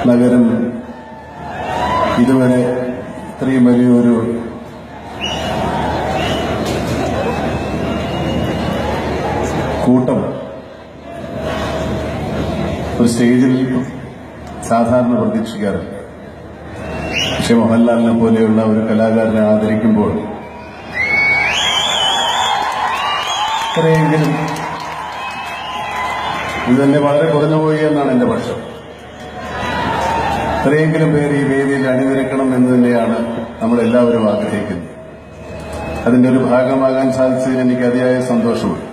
നഗരം ഇതുവരെ ഇത്രയും വലിയൊരു കൂട്ടം ഒരു സ്റ്റേജിൽ സാധാരണ പ്രതീക്ഷിക്കാറില്ല. പക്ഷെ മോഹൻലാലിനെ പോലെയുള്ള ഒരു കലാകാരനെ ആദരിക്കുമ്പോൾ ഇത്രയെങ്കിലും ഇത് തന്നെ വളരെ കുറഞ്ഞുപോയി എന്നാണ് എന്റെ പക്ഷം. ഇത്രയെങ്കിലും പേര് ഈ വേദിയിൽ അണിനിരക്കണം എന്ന് തന്നെയാണ് നമ്മളെല്ലാവരും ആഗ്രഹിക്കുന്നത്. അതിന്റെ ഒരു ഭാഗമാകാൻ സാധിച്ചതിൽ എനിക്ക് അതിയായ സന്തോഷമുണ്ട്.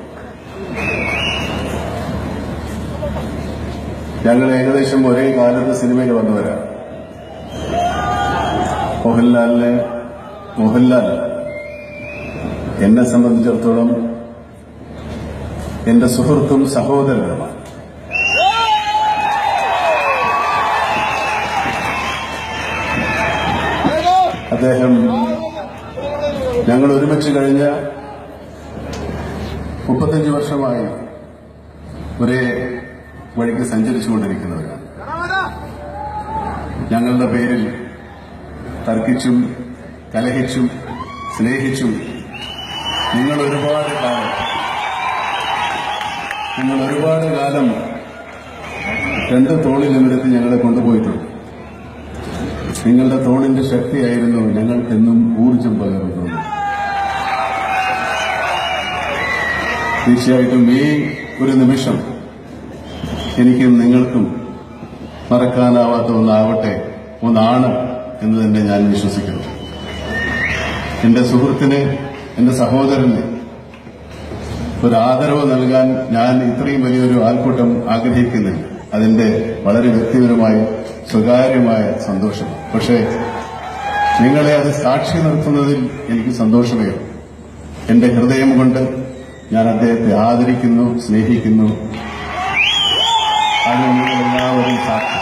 ഞങ്ങൾ ഏകദേശം ഒരേ കാലത്ത് സിനിമയിൽ വന്നവരാണ്. മോഹൻലാൽ എന്നെ സംബന്ധിച്ചിടത്തോളം എന്റെ സുഹൃത്തും സഹോദരനുമാണ്. അദ്ദേഹം ഞങ്ങൾ ഒരുമിച്ച് കഴിഞ്ഞ 35 വർഷമായി ഒരേ വഴിക്ക് സഞ്ചരിച്ചുകൊണ്ടിരിക്കുന്നവരാണ്. ഞങ്ങളുടെ പേരിൽ തർക്കിച്ചും കലഹിച്ചും സ്നേഹിച്ചും നിങ്ങൾ ഒരുപാട് കാലം രണ്ട് തോളിൽ നിമിരത്തി ഞങ്ങളെ കൊണ്ടുപോയിട്ടുണ്ട്. നിങ്ങളുടെ തോളിന്റെ ശക്തിയായിരുന്നു ഞങ്ങൾക്കെന്നും ഊർജം പകർന്നത്. തീർച്ചയായിട്ടും ഈ ഒരു നിമിഷം എനിക്കും നിങ്ങൾക്കും മറക്കാനാവാത്ത ഒന്നാണ് എന്ന് തന്നെ ഞാൻ വിശ്വസിക്കുന്നു. എന്റെ സുഹൃത്തിന്, എന്റെ സഹോദരന് ഒരു ആദരവ് നൽകാൻ ഞാൻ ഇത്രയും വലിയൊരു ആൾക്കൂട്ടം ആഗ്രഹിക്കുന്നില്ല. അതിന്റെ വളരെ വ്യക്തിപരമായ സ്വകാര്യമായ സന്തോഷം. പക്ഷേ നിങ്ങളെ അത് സാക്ഷി നിർത്തുന്നതിൽ എനിക്ക് സന്തോഷമേ. എന്റെ ഹൃദയം കൊണ്ട് ഞാൻ അദ്ദേഹത്തെ ആദരിക്കുന്നു, സ്നേഹിക്കുന്നു. അത് നിങ്ങളെല്ലാവരും സാക്ഷി.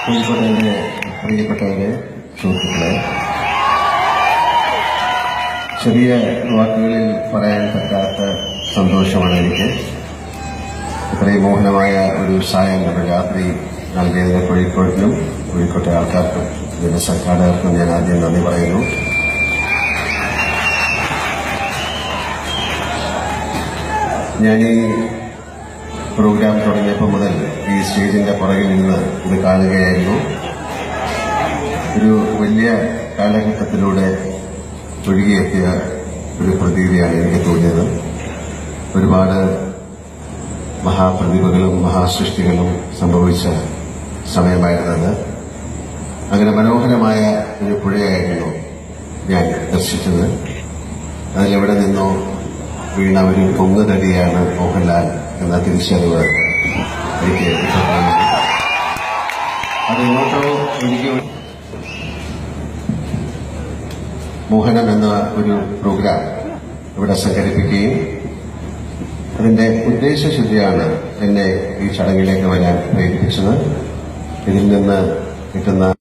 കോഴിക്കോട്ടെ പ്രിയപ്പെട്ടവരെ, സുഹൃത്തുക്കളെ, ചെറിയ വാക്കുകളിൽ പറയാൻ പറ്റാത്ത സന്തോഷമാണ് എനിക്ക്. ഇത്രയും മോഹനമായ ഒരു സായന്തന രാത്രി നൽകിയതിന് കോഴിക്കോട്ടെ ആൾക്കാർക്കും ഇതിന്റെ സംഘാടകർക്കും ഞാൻ ആദ്യം നന്ദി പറയുന്നു. ഞാൻ ഈ പ്രോഗ്രാം തുടങ്ങിയപ്പോൾ മുതൽ ഈ സ്റ്റേജിന്റെ പുറകിൽ നിന്ന് ഇത് കാണുകയായിരുന്നു. ഒരു വലിയ കാലഘട്ടത്തിലൂടെ ഒഴുകിയെത്തിയ ഒരു പ്രതീതിയാണ് എനിക്ക് തോന്നിയത്. ഒരുപാട് മഹാപ്രതിഭകളും മഹാസൃഷ്ടികളും സംഭവിച്ച സമയമായിരുന്നത്. അങ്ങനെ മനോഹരമായ ഒരു പുഴയായിരുന്നു ഞാൻ ദർശിച്ചത്. അതിലെവിടെ നിന്നോ വീണ ഒരു പൊങ്ങുതടിയാണ് മോഹൻലാൽ എന്ന തിരിച്ചറിവ് എനിക്ക് അതെങ്ങോട്ടോ എനിക്ക് മോഹനം എന്ന ഒരു പ്രോഗ്രാം ഇവിടെ സംഘടിപ്പിക്കുകയും അതിന്റെ ഉദ്ദേശശുദ്ധിയാണ് എന്നെ ഈ ചടങ്ങിലേക്ക് വരാൻ പ്രേരിപ്പിച്ചത്. ഇതിൽ നിന്ന് കിട്ടുന്ന